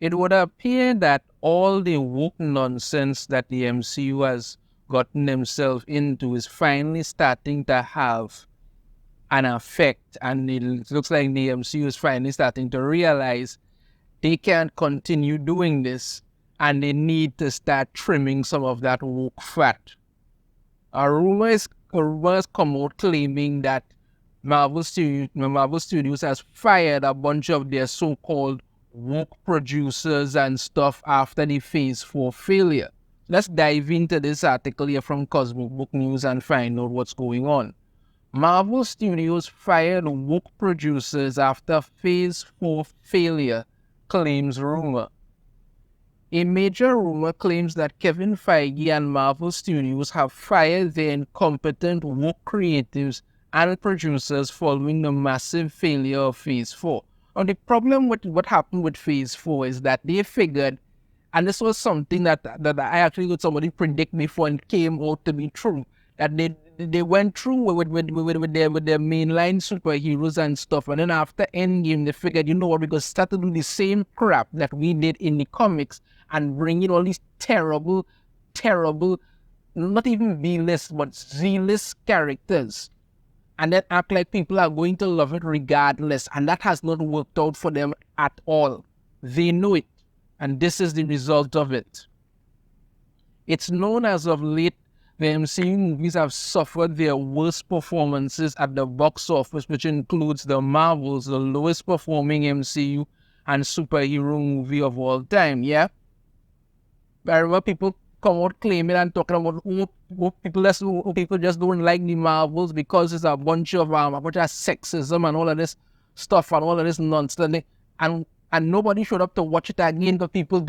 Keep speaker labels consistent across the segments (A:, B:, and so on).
A: it would appear that all the woke nonsense that the MCU has gotten themselves into is finally starting to have an effect, and it looks like the MCU is finally starting to realize they can't continue doing this, and they need to start trimming some of that woke fat. Rumors come out claiming that Marvel Studios has fired a bunch of their so-called woke producers and stuff after the Phase 4 failure. Let's dive into this article here from Cosmic Book News and find out what's going on. Marvel Studios fired woke producers after Phase 4 failure, claims rumor. A major rumor claims that Kevin Feige and Marvel Studios have fired their incompetent woke creatives and producers following the massive failure of Phase 4. Now, the problem with what happened with Phase 4 is that they figured, and this was something that I actually got somebody predict before and came out to be true, that they went through with their mainline superheroes and stuff, and then after Endgame, they figured, you know what, we're going to start to do the same crap that we did in the comics and bring in all these terrible, not even B-list, but Z-list characters, and then act like people are going to love it regardless, and that has not worked out for them at all. They know it, and this is the result of it. It's known as of late the MCU movies have suffered their worst performances at the box office, which includes the Marvels, the lowest performing MCU and superhero movie of all time, yeah? I remember people come out claiming and talking about people just don't like the Marvels because it's a bunch of sexism and all of this stuff and all of this nonsense, and nobody showed up to watch it again because people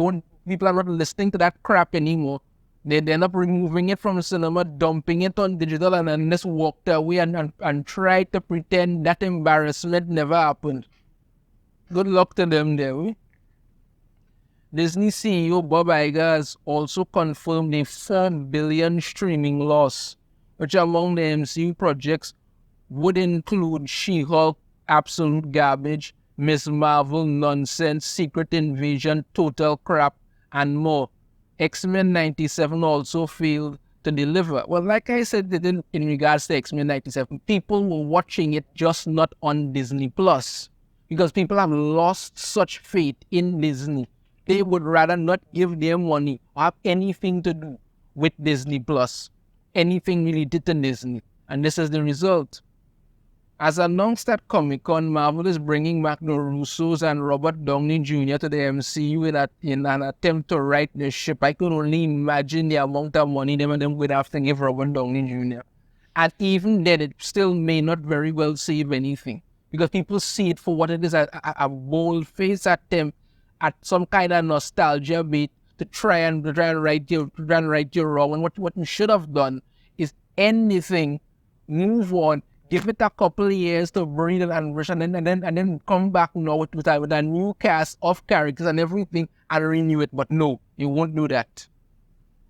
A: are not listening to that crap anymore. They end up removing it from the cinema, dumping it on digital, and then just walked away and tried to pretend that embarrassment never happened. Good luck to them there. Disney CEO Bob Iger has also confirmed a $4 billion streaming loss, which among the MCU projects would include She-Hulk, absolute garbage, Ms. Marvel, nonsense, Secret Invasion, total crap, and more. X-Men 97 also failed to deliver. Well, like I said, in regards to X-Men 97, people were watching it just not on Disney Plus because people have lost such faith in Disney. They would rather not give their money or have anything to do with Disney Plus, anything related to Disney. And this is the result. As announced at Comic-Con, Marvel is bringing back the Russos and Robert Downey Jr. to the MCU in an attempt to right the ship. I could only imagine the amount of money them would have to give Robert Downey Jr. And even then, it still may not very well save anything because people see it for what it is, a bold-faced attempt at some kind of nostalgia bait to try and right your wrong. And what you should have done is anything, move on, give it a couple of years to breathe and rush, and then come back now with a new cast of characters and everything and renew it. But no, you won't do that.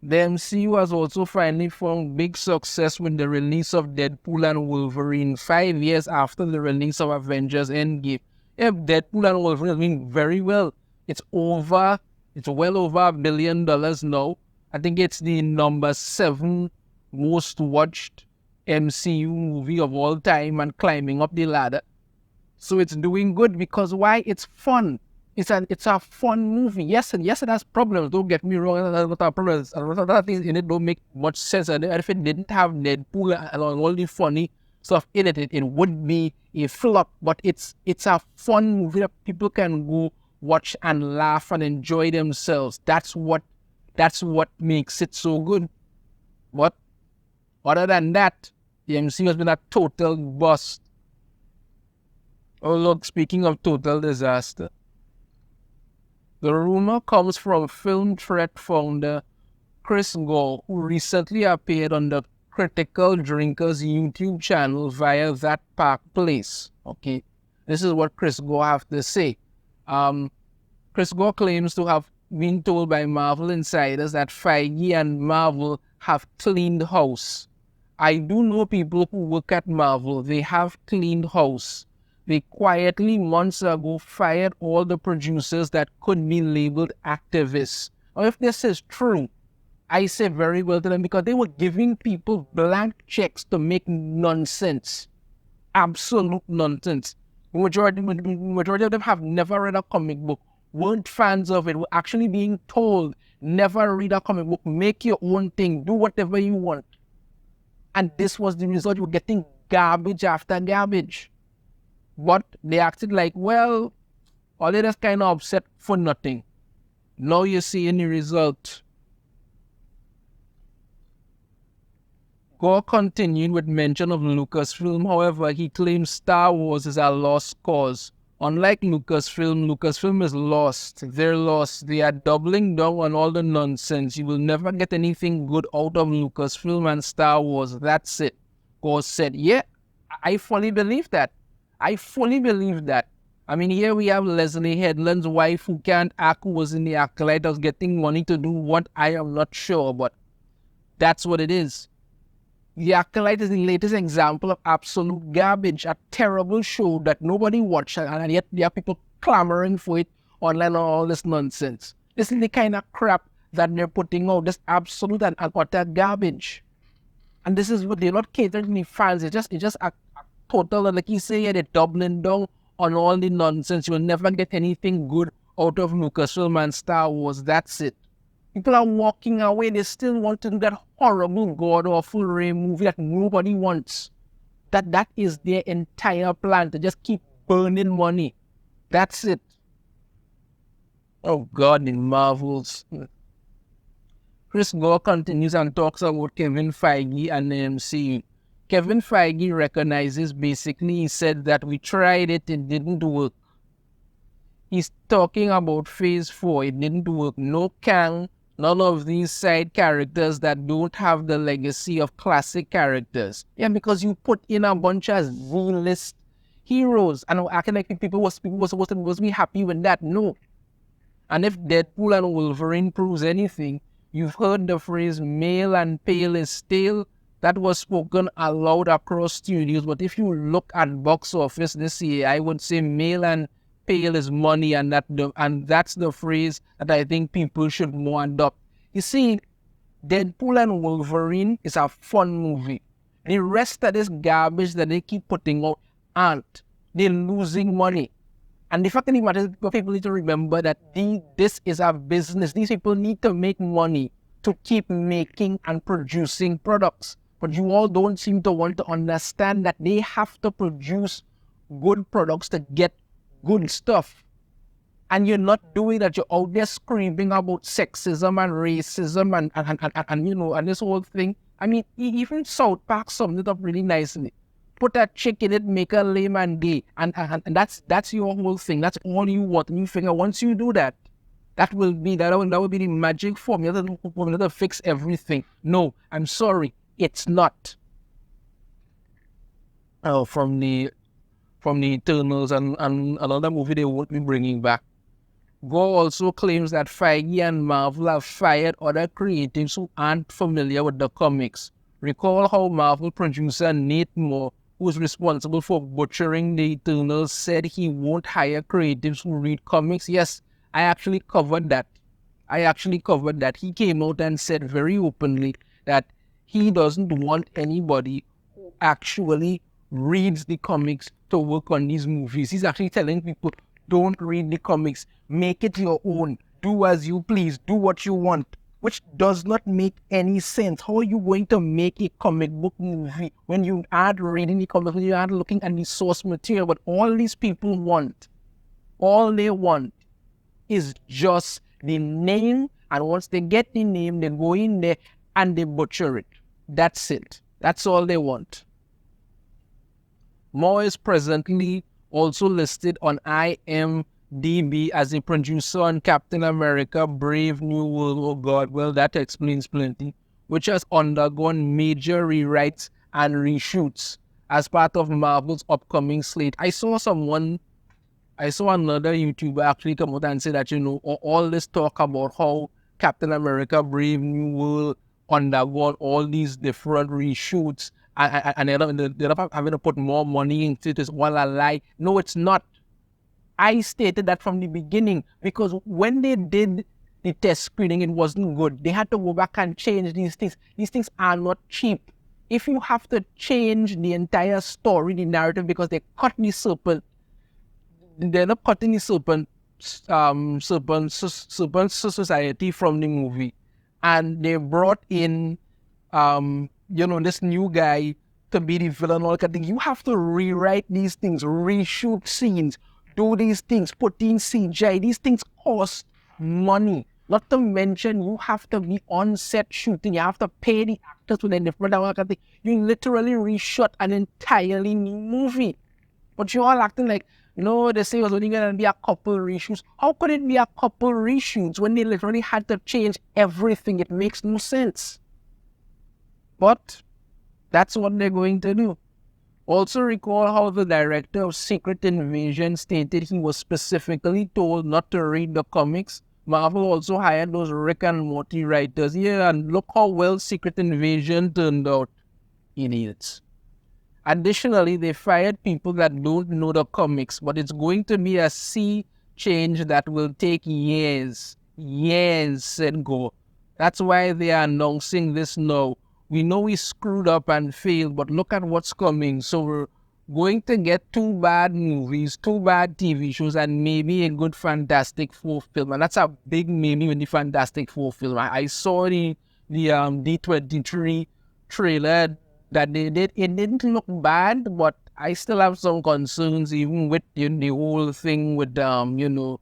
A: The MCU has also finally found big success with the release of Deadpool and Wolverine 5 years after the release of Avengers Endgame. Yeah, Deadpool and Wolverine has been very well. It's well over $1 billion now. I think it's the number 7 most watched MCU movie of all time and climbing up the ladder. So it's doing good because why? It's fun. It's a fun movie. Yes, it has problems. Don't get me wrong. A lot of problems. A lot of things in it don't make much sense. And if it didn't have Deadpool and all the funny stuff in it, it would be a flop. But it's a fun movie that people can go watch and laugh and enjoy themselves. That's what makes it so good. But other than that, the MCU has been a total bust. Oh look, speaking of total disaster, the rumor comes from Film Threat founder Chris Gore, who recently appeared on the Critical Drinkers YouTube channel via That Park Place. Okay, this is what Chris Gore have to say. Chris Gore claims to have been told by Marvel insiders that Feige and Marvel have cleaned house. I do know people who work at Marvel. They have cleaned house. They quietly months ago fired all the producers that could be labeled activists. Or if this is true, I say very well to them, because they were giving people blank checks to make nonsense. Absolute nonsense. Majority of them have never read a comic book, weren't fans of it, were actually being told, never read a comic book, make your own thing, do whatever you want. And this was the result. You were getting garbage after garbage. But they acted like, well, all they just kind of upset for nothing. Now you see any result. Gore continued with mention of Lucasfilm. However, he claims Star Wars is a lost cause. Unlike Lucasfilm is lost. They're lost. They are doubling down on all the nonsense. You will never get anything good out of Lucasfilm and Star Wars. That's it. Gore said, yeah, I fully believe that. I fully believe that. I mean, here we have Leslie Headland's wife who can't act, who was in the Acolyte, was getting money to do what I am not sure, but that's what it is. The Acolyte is the latest example of absolute garbage, a terrible show that nobody watched, and yet there are people clamoring for it online and all this nonsense. This is the kind of crap that they're putting out, this absolute and utter garbage. And this is what they're not catering to the fans. It's just a total, like you say, they're doubling down on all the nonsense. You'll never get anything good out of Lucasfilm and Star Wars. That's it. People are walking away. They still want to do that horrible, god-awful Ray movie that nobody wants. That is their entire plan, to just keep burning money. That's it. Oh God, in Marvels. Chris Gore continues and talks about Kevin Feige and the MCU. Kevin Feige recognizes, basically, he said that we tried it didn't work. He's talking about Phase 4, it didn't work. No Kang, none of these side characters that don't have the legacy of classic characters. Yeah, because you put in a bunch of Z-list heroes, and acting like people were supposed to be happy with that. No. And if Deadpool and Wolverine proves anything, you've heard the phrase male and pale is stale. That was spoken aloud across studios, but if you look at box office this year, I would say male and pale is money, and that's the phrase that I think people should more adopt. You see, Deadpool and Wolverine is a fun movie. The rest of this garbage that they keep putting out aren't. They're losing money. And the fact of the matter is, people need to remember that this is a business. These people need to make money to keep making and producing products. But you all don't seem to want to understand that they have to produce good products to get good stuff. And you're not doing that. You're out there screaming about sexism and racism and this whole thing. I mean, even South Park summed it up really nicely. Put a chick in it, make her lame and gay, and that's your whole thing. That's all you want. And you figure once you do that, that will be the magic formula to fix everything. No, I'm sorry, it's not. From the Eternals and another movie they won't be bringing back. Gore also claims that Feige and Marvel have fired other creatives who aren't familiar with the comics. Recall how Marvel producer Nate Moore, who is responsible for butchering the Eternals, said he won't hire creatives who read comics. Yes, I actually covered that. He came out and said very openly that he doesn't want anybody who actually reads the comics to work on these movies. He's actually telling people, don't read the comics, make it your own, do as you please, do what you want, which does not make any sense. How are you going to make a comic book movie when you aren't reading the comic book, you aren't looking at the source material? But all these people want, all they want is just the name, and once they get the name, they go in there and they butcher it. That's it. That's all they want. Moore is presently also listed on IMDb as a producer on Captain America Brave New World. Oh God, well that explains plenty. Which has undergone major rewrites and reshoots as part of Marvel's upcoming slate. I saw another YouTuber actually come out and say that, all this talk about how Captain America Brave New World undergone all these different reshoots and they're not having to put more money into it. It's all a lie. No, it's not. I stated that from the beginning because when they did the test screening, it wasn't good. They had to go back and change these things. These things are not cheap. If you have to change the entire story, the narrative, because they cut the serpent, they're not cutting the serpent society from the movie, and they brought in this new guy to be the villain. All that thing. You have to rewrite these things, reshoot scenes, do these things, put in CGI. These things cost money. Not to mention, you have to be on set shooting. You have to pay the actors with a different all that thing. You literally reshot an entirely new movie. But you're all acting like, they say it was only going to be a couple reshoots. How could it be a couple reshoots when they literally had to change everything? It makes no sense. But that's what they're going to do. Also recall how the director of Secret Invasion stated he was specifically told not to read the comics. Marvel also hired those Rick and Morty writers. Yeah, and look how well Secret Invasion turned out. Idiots. Additionally, they fired people that don't know the comics, but it's going to be a sea change that will take years. Years, said Gore. That's why they are announcing this now. We know we screwed up and failed, but look at what's coming. So we're going to get 2 bad movies, 2 bad TV shows, and maybe a good Fantastic Four film. And that's a big maybe with the Fantastic Four film. I saw the D23 trailer that they did. It didn't look bad, but I still have some concerns, even with the whole thing with Pedro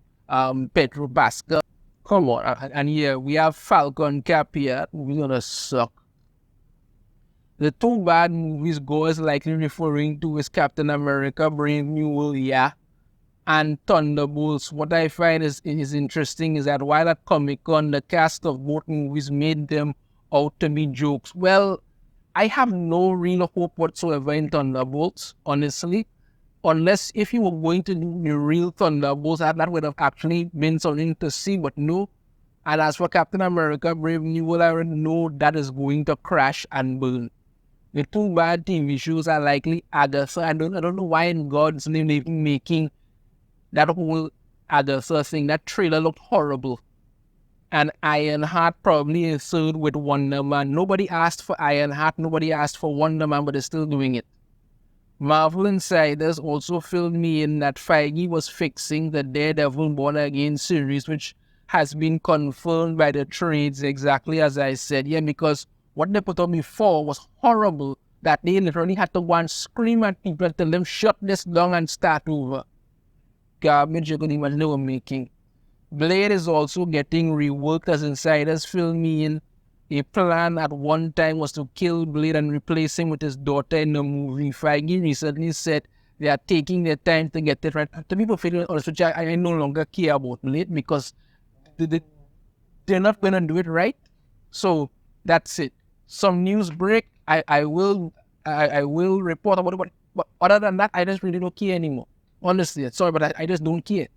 A: Pascal. Come on, and here we have Falcon Cap here. We're gonna suck. The 2 bad movies Gore is likely referring to is Captain America Brave New World, and Thunderbolts. What I find is interesting is that while at Comic-Con, the cast of both movies made them out to be jokes. Well, I have no real hope whatsoever in Thunderbolts, honestly. Unless if you were going to do the real Thunderbolts, that would have actually been something to see, but no. And as for Captain America Brave New World, I already know that is going to crash and burn. The 2 bad TV shows are likely Agatha. I don't know why in God's name they've been making that whole Agatha thing. That trailer looked horrible. And Ironheart probably is third with Wonder Man. Nobody asked for Ironheart, nobody asked for Wonder Man, but they're still doing it. Marvel insiders also filled me in that Feige was fixing the Daredevil Born Again series, which has been confirmed by the trades, exactly as I said. Yeah, because what they put on before was horrible, that they literally had to go and scream at people and tell them, shut this down and start over. Garbage you could imagine they were making. Blade is also getting reworked, as insiders fill me in. A plan at one time was to kill Blade and replace him with his daughter in the movie. Feige recently said they are taking their time to get it right. To be perfectly honest with you, I no longer care about Blade because they're not going to do it right. So that's it. Some news break. I will report about it, but other than that, I just really don't care anymore. Honestly, sorry, but I just don't care.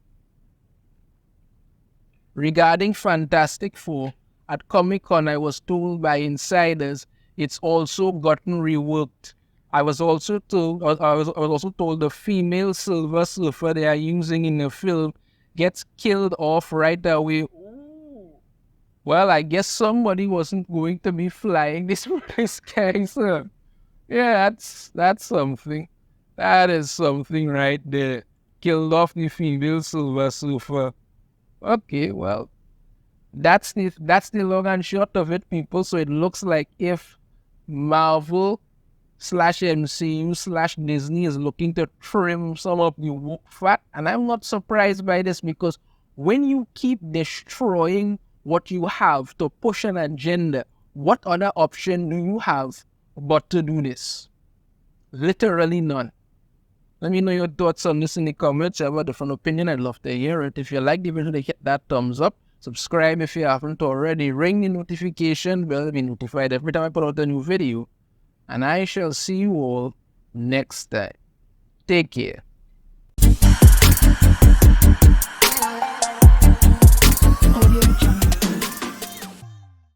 A: Regarding Fantastic Four, at Comic-Con, I was told by insiders it's also gotten reworked. I was also told the female Silver Surfer they are using in the film gets killed off right away. Ooh. Well, I guess somebody wasn't going to be flying this sky, sir. Yeah, that's something. That is something right there. Killed off the female Silver Surfer. Okay, well, that's the long and short of it, people. So it looks like if Marvel /MCU /Disney is looking to trim some of the woke fat, and I'm not surprised by this because when you keep destroying what you have to push an agenda, what other option do you have but to do this? Literally none. Let me know your thoughts on this in the comments. If you have a different opinion, I'd love to hear it. If you like the video, hit that thumbs up. Subscribe if you haven't already. Ring the notification bell to be notified every time I put out a new video. And I shall see you all next time. Take care. Audio